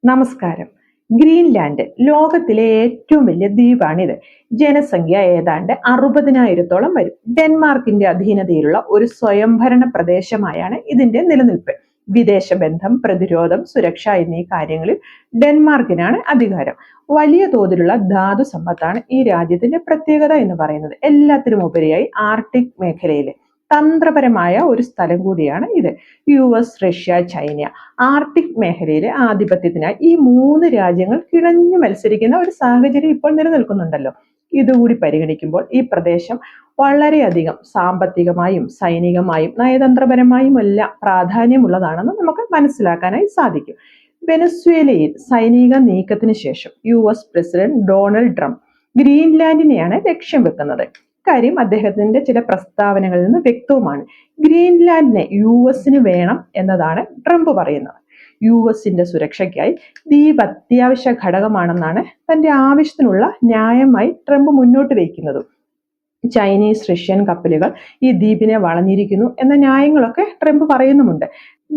നമസ്കാരം. ഗ്രീൻലാൻഡ് ലോകത്തിലെ ഏറ്റവും വലിയ ദ്വീപാണിത്. ജനസംഖ്യ ഏതാണ്ട് 60,000-ഓളം വരും. ഡെൻമാർക്കിന്റെ അധീനതയിലുള്ള ഒരു സ്വയംഭരണ പ്രദേശമായാണ് ഇതിന്റെ നിലനിൽപ്പ്. വിദേശ ബന്ധം, പ്രതിരോധം, സുരക്ഷ എന്നീ കാര്യങ്ങളിൽ ഡെൻമാർക്കിനാണ് അധികാരം. വലിയ തോതിലുള്ള ധാതു സമ്പത്താണ് ഈ രാജ്യത്തിന്റെ പ്രത്യേകത എന്ന് പറയുന്നത്. എല്ലാത്തിനും ഉപരിയായി ആർട്ടിക് മേഖലയിലെ തന്ത്രപരമായ ഒരു സ്ഥലം കൂടിയാണ് ഇത്. US, റഷ്യ, ചൈന ആർട്ടിക് മേഖലയിലെ ആധിപത്യത്തിനായി ഈ 3 രാജ്യങ്ങൾ കിണഞ്ഞു മത്സരിക്കുന്ന ഒരു സാഹചര്യം ഇപ്പോൾ നിലനിൽക്കുന്നുണ്ടല്ലോ. ഇതുകൂടി പരിഗണിക്കുമ്പോൾ ഈ പ്രദേശം വളരെയധികം സാമ്പത്തികമായും സൈനികമായും നയതന്ത്രപരമായും എല്ലാം പ്രാധാന്യമുള്ളതാണെന്ന് നമുക്ക് മനസ്സിലാക്കാനായി സാധിക്കും. വെനസ്വേലയിൽ സൈനിക നീക്കത്തിന് ശേഷം US പ്രസിഡന്റ് ഡൊണാൾഡ് ട്രംപ് ഗ്രീൻലാൻഡിനെയാണ് ലക്ഷ്യം വെക്കുന്നത്. കാര്യം അദ്ദേഹത്തിന്റെ ചില പ്രസ്താവനകളിൽ നിന്ന് വ്യക്തവുമാണ്. ഗ്രീൻലാൻഡിനെ US വേണം എന്നതാണ് ട്രംപ് പറയുന്നത്. US സുരക്ഷയ്ക്കായി ദ്വീപ് അത്യാവശ്യ ഘടകമാണെന്നാണ് തന്റെ ആവശ്യത്തിനുള്ള ന്യായമായി ട്രംപ് മുന്നോട്ട് വയ്ക്കുന്നത്. ചൈനീസ്, റഷ്യൻ കപ്പലുകൾ ഈ ദ്വീപിനെ വളഞ്ഞിരിക്കുന്നു എന്ന ന്യായങ്ങളൊക്കെ ട്രംപ് പറയുന്നുമുണ്ട്.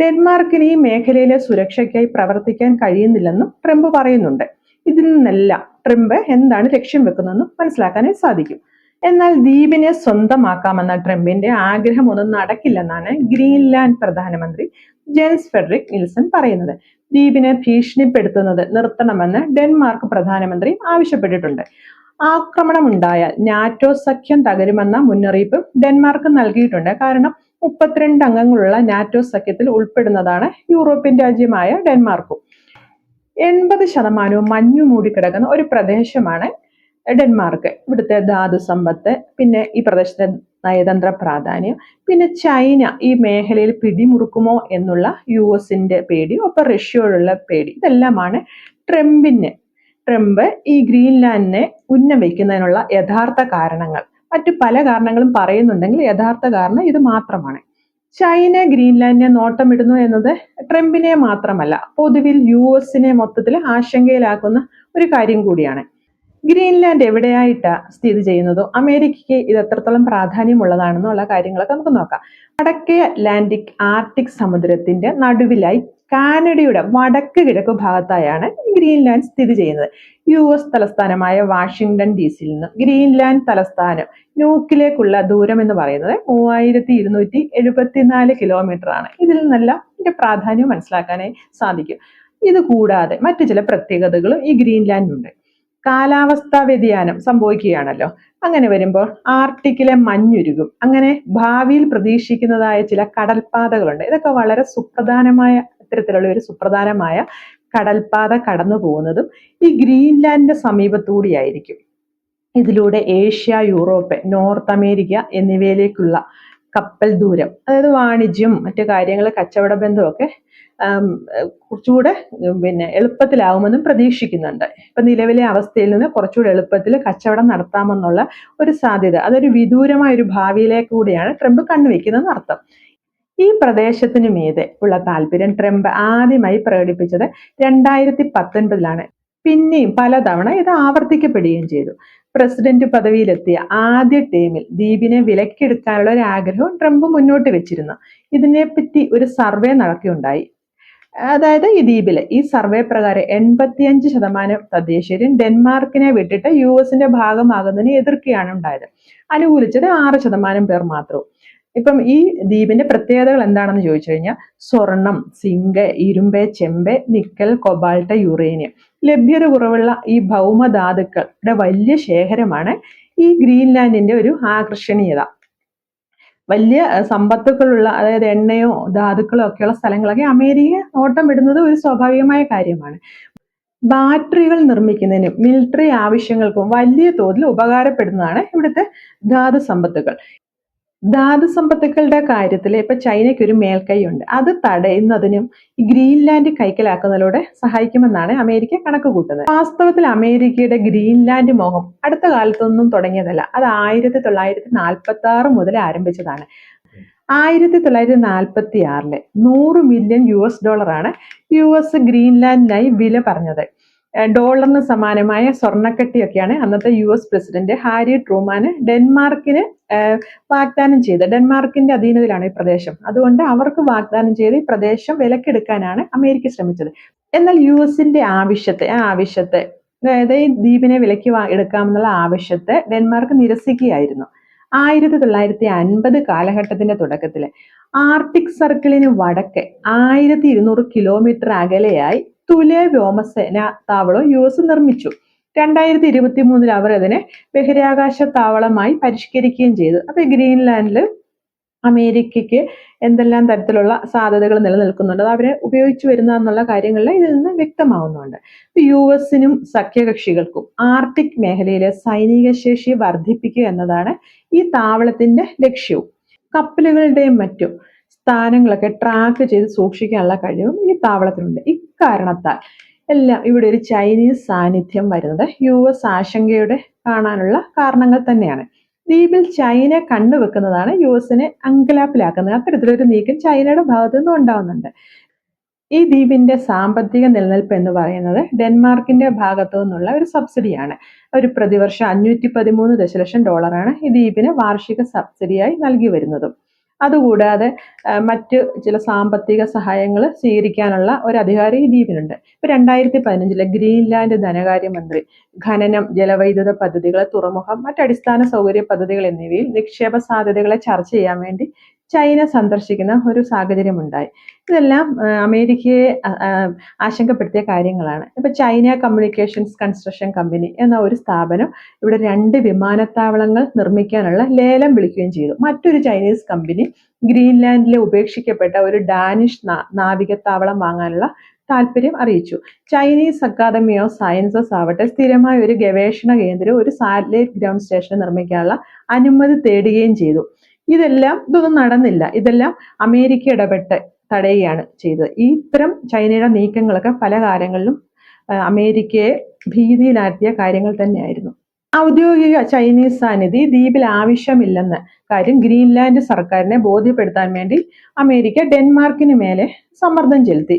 ഡെൻമാർക്കിന് ഈ മേഖലയിലെ സുരക്ഷയ്ക്കായി പ്രവർത്തിക്കാൻ കഴിയുന്നില്ലെന്നും ട്രംപ് പറയുന്നുണ്ട്. ഇതിൽ നിന്നെല്ലാം ട്രംപ് എന്താണ് ലക്ഷ്യം വെക്കുന്നതെന്നും മനസ്സിലാക്കാനായി സാധിക്കും. എന്നാൽ ദ്വീപിനെ സ്വന്തമാക്കാമെന്ന ട്രംപിന്റെ ആഗ്രഹമൊന്നും നടക്കില്ലെന്നാണ് ഗ്രീൻലാൻഡ് പ്രധാനമന്ത്രി ജെൻസ് ഫെഡറിക് നിൽസൺ പറയുന്നത്. ദ്വീപിനെ ഭീഷണിപ്പെടുത്തുന്നത് നിർത്തണമെന്ന് ഡെൻമാർക്ക് പ്രധാനമന്ത്രി ആവശ്യപ്പെട്ടിട്ടുണ്ട്. ആക്രമണമുണ്ടായാൽ നാറ്റോ സഖ്യം തകരുമെന്ന മുന്നറിയിപ്പ് ഡെൻമാർക്ക് നൽകിയിട്ടുണ്ട്. കാരണം 32 അംഗങ്ങളുള്ള നാറ്റോ സഖ്യത്തിൽ ഉൾപ്പെടുന്നതാണ് യൂറോപ്യൻ രാജ്യമായ ഡെൻമാർക്കും. 80% മഞ്ഞു മൂടിക്കിടക്കുന്ന ഒരു പ്രദേശമാണ് ഡെൻമാർക്ക്. ഇവിടുത്തെ ധാതു സമ്പത്ത്, പിന്നെ ഈ പ്രദേശത്തെ നയതന്ത്ര പ്രാധാന്യം, പിന്നെ ചൈന ഈ മേഖലയിൽ പിടിമുറുക്കുമോ എന്നുള്ള US പേടി, ഒപ്പം റഷ്യയോടുള്ള പേടി, ഇതെല്ലാമാണ് ട്രംപ് ഈ ഗ്രീൻലാൻഡിനെ ഉന്നമിക്കുന്നതിനുള്ള യഥാർത്ഥ കാരണങ്ങൾ. മറ്റു പല കാരണങ്ങളും പറയുന്നുണ്ടെങ്കിൽ യഥാർത്ഥ കാരണം ഇത് മാത്രമാണ്. ചൈന ഗ്രീൻലാൻഡിനെ നോട്ടമിടുന്നു എന്നത് ട്രംപിനെ മാത്രമല്ല, പൊതുവിൽ US മൊത്തത്തിൽ ആശങ്കയിലാക്കുന്ന ഒരു കാര്യം കൂടിയാണ്. ഗ്രീൻലാൻഡ് എവിടെയായിട്ടാ സ്ഥിതി ചെയ്യുന്നതോ അമേരിക്കയ്ക്ക് ഇത് എത്രത്തോളം പ്രാധാന്യമുള്ളതാണെന്നുള്ള കാര്യങ്ങളൊക്കെ നമുക്ക് നോക്കാം. വടക്കേ അറ്റ്ലാന്റിക് ആർട്ടിക് സമുദ്രത്തിന്റെ നടുവിലായി കാനഡയുടെ വടക്ക് കിഴക്ക് ഭാഗത്തായാണ് ഗ്രീൻലാൻഡ് സ്ഥിതി ചെയ്യുന്നത്. US തലസ്ഥാനമായ വാഷിംഗ്ടൺ DC-യിൽ നിന്ന് ഗ്രീൻലാൻഡ് തലസ്ഥാനം ന്യൂക്കിലേക്കുള്ള ദൂരം എന്ന് പറയുന്നത് 3274 കിലോമീറ്റർ ആണ്. ഇതിൽ നിന്നെല്ലാം ഇതിന്റെ പ്രാധാന്യം മനസ്സിലാക്കാനായി സാധിക്കും. ഇത് കൂടാതെ മറ്റു ചില പ്രത്യേകതകളും ഈ ഗ്രീൻലാൻഡിനുണ്ട്. കാലാവസ്ഥാ വ്യതിയാനം സംഭവിക്കുകയാണല്ലോ. അങ്ങനെ വരുമ്പോൾ ആർട്ടിക്കിലെ മഞ്ഞുരുകും. അങ്ങനെ ഭാവിയിൽ പ്രതീക്ഷിക്കുന്നതായ ചില കടൽപാതകളുണ്ട്. ഇതൊക്കെ വളരെ സുപ്രധാനമായ കടൽപാത കടന്നു പോകുന്നതും ഈ ഗ്രീൻലാൻഡിന്റെ സമീപത്തൂടിയായിരിക്കും. ഇതിലൂടെ ഏഷ്യ, യൂറോപ്പ്, നോർത്ത് അമേരിക്ക എന്നിവയിലേക്കുള്ള കപ്പൽ ദൂരം, അതായത് വാണിജ്യം, മറ്റു കാര്യങ്ങൾ, കച്ചവട ബന്ധമൊക്കെ കുറച്ചുകൂടെ എളുപ്പത്തിലാവുമെന്നും പ്രതീക്ഷിക്കുന്നുണ്ട്. ഇപ്പൊ നിലവിലെ അവസ്ഥയിൽ നിന്ന് കുറച്ചുകൂടെ എളുപ്പത്തിൽ കച്ചവടം നടത്താമെന്നുള്ള ഒരു സാധ്യത, അതൊരു വിദൂരമായ ഒരു ഭാവിയിലേക്ക് കൂടിയാണ് ട്രംപ് കണ്ണുവെക്കുന്നതെന്ന് അർത്ഥം. ഈ പ്രദേശത്തിന് മീതെ ഉള്ള താല്പര്യം ട്രംപ് ആദ്യമായി പ്രകടിപ്പിച്ചത് 2019-ലാണ്. പിന്നെയും പലതവണ ഇത് ആവർത്തിക്കപ്പെടുകയും ചെയ്തു. പ്രസിഡന്റ് പദവിയിലെത്തിയ ആദ്യ ടേമിൽ ദ്വീപിനെ വിലക്കെടുക്കാനുള്ള ഒരു ആഗ്രഹവും ട്രംപ് മുന്നോട്ട് വെച്ചിരുന്നു. ഇതിനെപ്പറ്റി ഒരു സർവേ നടക്കുകയുണ്ടായി. അതായത് ഈ ദ്വീപില് ഈ സർവേ പ്രകാരം 85% തദ്ദേശീയരും ഡെൻമാർക്കിനെ വിട്ടിട്ട് US ഭാഗമാകുന്നതിന് എതിർക്കുകയാണ് ഉണ്ടായത്. അനുകൂലിച്ചത് 6% പേർ മാത്രവും. ഇപ്പം ഈ ദ്വീപിന്റെ പ്രത്യേകതകൾ എന്താണെന്ന് ചോദിച്ചു കഴിഞ്ഞാൽ സ്വർണം, സിങ്ക്, ഇരുമ്പ്, ചെമ്പ്, നിക്കൽ, കൊബാൾട്ട്, യുറേനിയം ലഭ്യത കുറവുള്ള ഈ ഭൗമധാതുക്കളുടെ വലിയ ശേഖരമാണ് ഈ ഗ്രീൻലാൻഡിന്റെ ഒരു ആകർഷണീയത. വലിയ സമ്പത്തുക്കളുള്ള, അതായത് എണ്ണയോ ധാതുക്കളോ ഒക്കെയുള്ള സ്ഥലങ്ങളൊക്കെ അമേരിക്ക നോട്ടം ഇടുന്നത് ഒരു സ്വാഭാവികമായ കാര്യമാണ്. ബാറ്ററികൾ നിർമ്മിക്കുന്നതിനും മിലിറ്ററി ആവശ്യങ്ങൾക്കും വലിയ തോതിൽ ഉപകാരപ്പെടുന്നതാണ് ഇവിടുത്തെ ധാതു സമ്പത്തുക്കളുടെ കാര്യത്തിൽ ഇപ്പൊ ചൈനയ്ക്ക് ഒരു മേൽക്കൈയുണ്ട്. അത് തടയുന്നതിനും ഗ്രീൻലാൻഡ് കൈക്കലാക്കുന്നതിലൂടെ സഹായിക്കുമെന്നാണ് അമേരിക്ക കണക്ക് കൂട്ടുന്നത്. വാസ്തവത്തിൽ അമേരിക്കയുടെ ഗ്രീൻലാൻഡ് മോഹം അടുത്ത കാലത്തൊന്നും തുടങ്ങിയതല്ല. അത് 1946 മുതൽ ആരംഭിച്ചതാണ്. 1946 $100 മില്യൺ ആണ് US ഗ്രീൻലാൻഡിനായി വില പറഞ്ഞത്. ഡോളറിന് സമാനമായ സ്വർണ്ണക്കട്ടിയൊക്കെയാണ് അന്നത്തെ US പ്രസിഡന്റ് ഹാരി ട്രൂമാന് ഡെൻമാർക്കിന് വാഗ്ദാനം ചെയ്ത്. ഡെൻമാർക്കിന്റെ അധീനതയിലാണ് ഈ പ്രദേശം. അതുകൊണ്ട് അവർക്ക് വാഗ്ദാനം ചെയ്ത് ഈ പ്രദേശം വിലക്കെടുക്കാനാണ് അമേരിക്ക ശ്രമിച്ചത്. എന്നാൽ US-ന്റെ ആവശ്യത്തെ അതായത് ഈ ദ്വീപിനെ വിലയ്ക്ക് എടുക്കാമെന്നുള്ള ആവശ്യത്തെ ഡെൻമാർക്ക് നിരസിക്കുകയായിരുന്നു. 1950 കാലഘട്ടത്തിന്റെ തുടക്കത്തില് ആർട്ടിക് സർക്കിളിന് വടക്ക് 1200 കിലോമീറ്റർ അകലെയായി തുലെ വ്യോമസേന താവളം US നിർമ്മിച്ചു. 2023 അവർ അതിനെ ബഹിരാകാശ താവളമായി പരിഷ്കരിക്കുകയും ചെയ്തു. അപ്പൊ ഗ്രീൻലാൻഡിൽ അമേരിക്കയ്ക്ക് എന്തെല്ലാം തരത്തിലുള്ള സാധ്യതകൾ നിലനിൽക്കുന്നുണ്ട്, അത് അവരെ ഉപയോഗിച്ചു വരുന്ന എന്നുള്ള കാര്യങ്ങളിൽ ഇതിൽ നിന്ന് വ്യക്തമാവുന്നുണ്ട്. US-നും സഖ്യകക്ഷികൾക്കും ആർട്ടിക് മേഖലയിലെ സൈനിക ശേഷി വർദ്ധിപ്പിക്കുക എന്നതാണ് ഈ താവളത്തിന്റെ ലക്ഷ്യവും. കപ്പലുകളുടെയും മറ്റും സ്ഥാനങ്ങളൊക്കെ ട്രാക്ക് ചെയ്ത് സൂക്ഷിക്കാനുള്ള കഴിവും ഈ താവളത്തിനുണ്ട്. ഇക്കാരണത്താൽ എല്ലാം ഇവിടെ ഒരു ചൈനീസ് സാന്നിധ്യം വരുന്നത് US ആശങ്കയുടെ കാണാനുള്ള കാരണങ്ങൾ തന്നെയാണ്. ദ്വീപിൽ ചൈന കണ്ടുവെക്കുന്നതാണ് US-നെ അങ്കലാപ്പിലാക്കുന്നത്. അത്തരത്തിലൊരു നീക്കം ചൈനയുടെ ഭാഗത്തു നിന്നും ഉണ്ടാവുന്നുണ്ട്. ഈ ദ്വീപിന്റെ സാമ്പത്തിക നിലനിൽപ്പ് എന്ന് പറയുന്നത് ഡെൻമാർക്കിന്റെ ഭാഗത്തു നിന്നുള്ള ഒരു സബ്സിഡിയാണ്. ഒരു പ്രതിവർഷം $513 ഈ ദ്വീപിന് വാർഷിക സബ്സിഡിയായി നൽകി വരുന്നതും. അതുകൂടാതെ മറ്റ് ചില സാമ്പത്തിക സഹായങ്ങൾ സ്വീകരിക്കാനുള്ള ഒരു അധികാരം ഈ ദ്വീപിനുണ്ട്. ഇപ്പൊ 2015 ഗ്രീൻലാൻഡ് ധനകാര്യമന്ത്രി ഖനനം, ജലവൈദ്യുത പദ്ധതികൾ, തുറമുഖം, മറ്റടിസ്ഥാന സൗകര്യ പദ്ധതികൾ എന്നിവയിൽ നിക്ഷേപ സാധ്യതകളെ ചർച്ച ചെയ്യാൻ വേണ്ടി ചൈന സന്ദർശിക്കുന്ന ഒരു സാഹചര്യം ഉണ്ടായി. ഇതെല്ലാം അമേരിക്കയെ ആശങ്കപ്പെടുത്തിയ കാര്യങ്ങളാണ്. ഇപ്പൊ ചൈന കമ്മ്യൂണിക്കേഷൻസ് കൺസ്ട്രക്ഷൻ കമ്പനി എന്ന ഒരു സ്ഥാപനം ഇവിടെ 2 വിമാനത്താവളങ്ങൾ നിർമ്മിക്കാനുള്ള ലേലം വിളിക്കുകയും ചെയ്തു. മറ്റൊരു ചൈനീസ് കമ്പനി ഗ്രീൻലാൻഡിലെ ഉപേക്ഷിക്കപ്പെട്ട ഒരു ഡാനിഷ് നാവികത്താവളം വാങ്ങാനുള്ള താല്പര്യം അറിയിച്ചു. ചൈനീസ് അക്കാദമി ഓഫ് സയൻസസ് ആവട്ടെ സ്ഥിരമായ ഒരു ഗവേഷണ കേന്ദ്രം, ഒരു സാറ്റലൈറ്റ് ഗ്രൗണ്ട് സ്റ്റേഷൻ നിർമ്മിക്കാനുള്ള അനുമതി തേടുകയും ചെയ്തു. ഇതൊന്നും നടന്നില്ല. ഇതെല്ലാം അമേരിക്ക ഇടപെട്ട് തടയുകയാണ് ചെയ്തത്. ഇത്തരം ചൈനയുടെ നീക്കങ്ങളൊക്കെ പല കാര്യങ്ങളിലും അമേരിക്കയെ ഭീതിയിലാക്കിയ കാര്യങ്ങൾ തന്നെയായിരുന്നു. ഔദ്യോഗിക ചൈനീസ് സാന്നിധ്യം ദ്വീപിൽ ആവശ്യമില്ലെന്ന കാര്യം ഗ്രീൻലാൻഡ് സർക്കാരിനെ ബോധ്യപ്പെടുത്താൻ വേണ്ടി അമേരിക്ക ഡെൻമാർക്കിന് മേലെ സമ്മർദ്ദം ചെലുത്തി.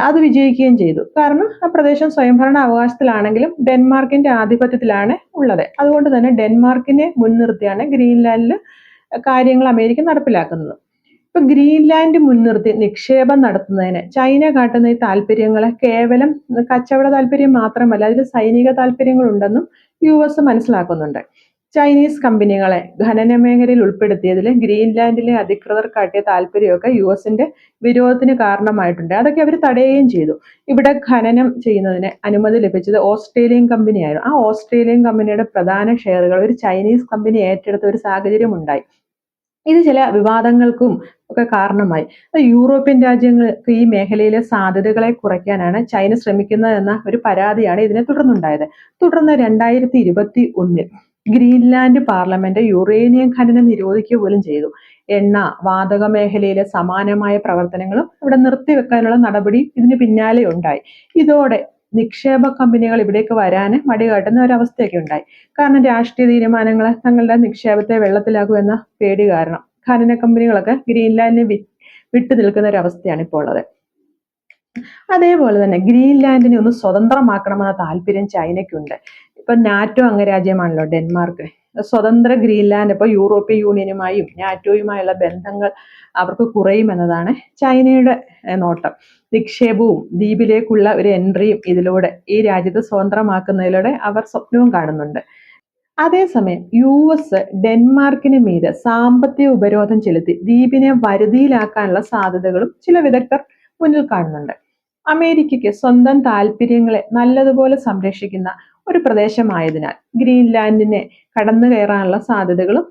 അത് വിജയിക്കുകയും ചെയ്തു. കാരണം ആ പ്രദേശം സ്വയംഭരണ അവകാശത്തിലാണെങ്കിലും ഡെൻമാർക്കിന്റെ ആധിപത്യത്തിലാണ് ഉള്ളത്. അതുകൊണ്ട് തന്നെ ഡെൻമാർക്കിനെ മുൻനിർത്തിയാണ് ഗ്രീൻലാൻഡിൽ കാര്യങ്ങൾ അമേരിക്ക നടപ്പിലാക്കുന്നത്. ഇപ്പൊ ഗ്രീൻലാൻഡ് മുൻനിർത്തി നിക്ഷേപം നടത്തുന്നതിന് ചൈന കാട്ടുന്ന ഈ താല്പര്യങ്ങളെ കേവലം കച്ചവട താല്പര്യം മാത്രമല്ല, അതിൽ സൈനിക താല്പര്യങ്ങളുണ്ടെന്നും US മനസ്സിലാക്കുന്നുണ്ട്. ചൈനീസ് കമ്പനികളെ ഖനന മേഖലയിൽ ഉൾപ്പെടുത്തിയതിൽ ഗ്രീൻലാൻഡിലെ അധികൃതർ കാട്ടിയ താല്പര്യമൊക്കെ US-ന്റെ വിരോധത്തിന് കാരണമായിട്ടുണ്ട്. അതൊക്കെ അവർ തടയുകയും ചെയ്തു. ഇവിടെ ഖനനം ചെയ്യുന്നതിന് അനുമതി ലഭിച്ചത് ഓസ്ട്രേലിയൻ കമ്പനിയായിരുന്നു. ആ ഓസ്ട്രേലിയൻ കമ്പനിയുടെ പ്രധാന ഷെയറുകൾ ഒരു ചൈനീസ് കമ്പനി ഏറ്റെടുത്ത ഒരു സാഹചര്യം ഉണ്ടായി. ഇത് ചില വിവാദങ്ങൾക്കും ഒക്കെ കാരണമായി. യൂറോപ്യൻ രാജ്യങ്ങൾക്ക് ഈ മേഖലയിലെ സാധ്യതകളെ കുറയ്ക്കാനാണ് ചൈന ശ്രമിക്കുന്നത് എന്ന ഒരു പരാതിയാണ് ഇതിനെ തുടർന്നുണ്ടായത്. തുടർന്ന് 2021 ഗ്രീൻലാൻഡ് പാർലമെന്റ് യുറേനിയം ഖനനം നിരോധിക്കുക പോലും ചെയ്തു. എണ്ണ, വാതക മേഖലയിലെ സമാനമായ പ്രവർത്തനങ്ങളും ഇവിടെ നിർത്തിവെക്കാനുള്ള നടപടി ഇതിന് പിന്നാലെ ഉണ്ടായി. ഇതോടെ നിക്ഷേപ കമ്പനികൾ ഇവിടേക്ക് വരാൻ മടികാട്ടുന്ന ഒരവസ്ഥയൊക്കെ ഉണ്ടായി. കാരണം രാഷ്ട്രീയ തീരുമാനങ്ങൾ തങ്ങളുടെ നിക്ഷേപത്തെ വെള്ളത്തിലാകും എന്ന പേടി കാരണം ഖനന കമ്പനികളൊക്കെ ഗ്രീൻലാൻഡിനെ വിട്ടു നിൽക്കുന്ന ഒരു അവസ്ഥയാണ് ഇപ്പോൾ ഉള്ളത്. അതേപോലെ തന്നെ ഗ്രീൻലാൻഡിനെ ഒന്ന് സ്വതന്ത്രമാക്കണമെന്ന താല്പര്യം ചൈനയ്ക്കുണ്ട്. ഇപ്പൊ നാറ്റോ അംഗരാജ്യമാണല്ലോ ഡെൻമാർക്ക്. സ്വതന്ത്ര ഗ്രീൻലാൻഡ് ഇപ്പൊ യൂറോപ്യൻ യൂണിയനുമായും നാറ്റോയുമായുള്ള ബന്ധങ്ങൾ അവർക്ക് കുറയുമെന്നതാണ് ചൈനയുടെ നോട്ടം. നിക്ഷേപവും ദ്വീപിലേക്കുള്ള ഒരു എൻട്രിയും ഇതിലൂടെ ഈ രാജ്യത്ത് സ്വതന്ത്രമാക്കുന്നതിലൂടെ അവർ സ്വപ്നവും കാണുന്നുണ്ട്. അതേസമയം US ഡെൻമാർക്കിന് മീതെ സാമ്പത്തിക ഉപരോധം ചെലുത്തി ദ്വീപിനെ വരുതിയിലാക്കാനുള്ള സാധ്യതകളും ചില വിദഗ്ധർ മുന്നിൽ കാണുന്നുണ്ട്. അമേരിക്കയ്ക്ക് സ്വന്തം താല്പര്യങ്ങളെ നല്ലതുപോലെ സംരക്ഷിക്കുന്ന ഒരു പ്രദേശമായതിനാൽ ഗ്രീൻലാൻഡിനെ കടന്നു കയറാനുള്ള സാധ്യതകളും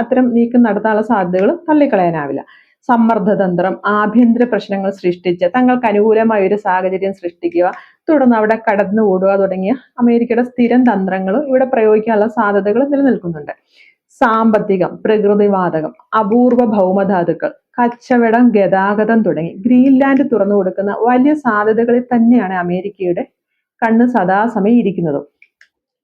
അത്തരം നീക്കം നടത്താനുള്ള സാധ്യതകളും തള്ളിക്കളയാനാവില്ല. സമ്മർദ്ദതന്ത്രം, ആഭ്യന്തര പ്രശ്നങ്ങൾ സൃഷ്ടിച്ച് തങ്ങൾക്ക് അനുകൂലമായ ഒരു സാഹചര്യം സൃഷ്ടിക്കുക, തുടർന്ന് അവിടെ കടന്നു ഓടുക തുടങ്ങിയ അമേരിക്കയുടെ സ്ഥിരം തന്ത്രങ്ങളും ഇവിടെ പ്രയോഗിക്കാനുള്ള സാധ്യതകൾ നിലനിൽക്കുന്നുണ്ട്. സാമ്പത്തികം, പ്രകൃതിവാതകം, അപൂർവ ഭൗമധാതുക്കൾ, കച്ചവടം, ഗതാഗതം തുടങ്ങി ഗ്രീൻലാൻഡ് തുറന്നു കൊടുക്കുന്ന വലിയ സാധ്യതകളിൽ തന്നെയാണ് അമേരിക്കയുടെ കണ്ണ് സദാസമയം ഇരിക്കുന്നതും.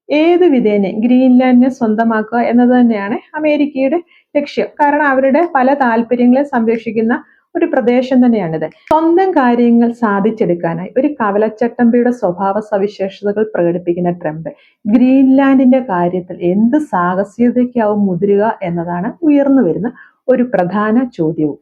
ഏത് വിധേന ഗ്രീൻലാൻഡിനെ സ്വന്തമാക്കുക എന്നത് തന്നെയാണ് അമേരിക്കയുടെ ലക്ഷ്യം. കാരണം അവരുടെ പല താല്പര്യങ്ങളെ സംരക്ഷിക്കുന്ന ഒരു പ്രദേശം തന്നെയാണിത്. സ്വന്തം കാര്യങ്ങൾ സാധിച്ചെടുക്കാനായി ഒരു കവലച്ചട്ടമ്പിയുടെ സ്വഭാവ സവിശേഷതകൾ പ്രകടിപ്പിക്കുന്ന ട്രംപ് ഗ്രീൻലാൻഡിന്റെ കാര്യത്തിൽ എന്ത് സാഹസികതയ്ക്കാവും മുതിരുക എന്നതാണ് ഉയർന്നു വരുന്ന ഒരു പ്രധാന ചോദ്യവും.